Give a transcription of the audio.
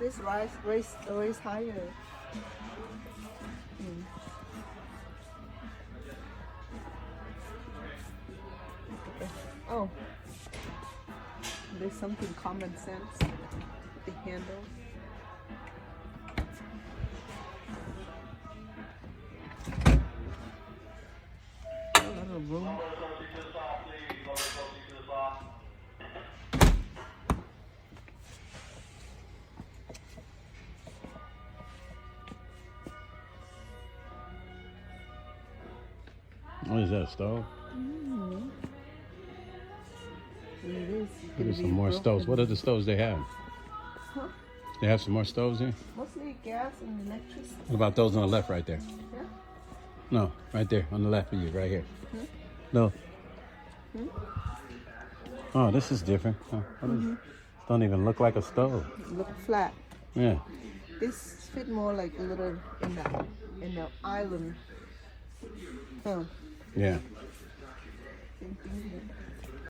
this raise higher. Okay. Oh, there's something common sense. The handle. A little room. What is that, stove? It is. There's some more stoves. What are the stoves they have? Huh? They have some more stoves here? Mostly gas and electricity. What about those on the left right there? Yeah. No, right there on the left of you, right here. No. Oh, this is different. Huh? Don't even look like a stove. Look flat. Yeah. This fit more like a little in the island. Oh. Yeah. Same thing here.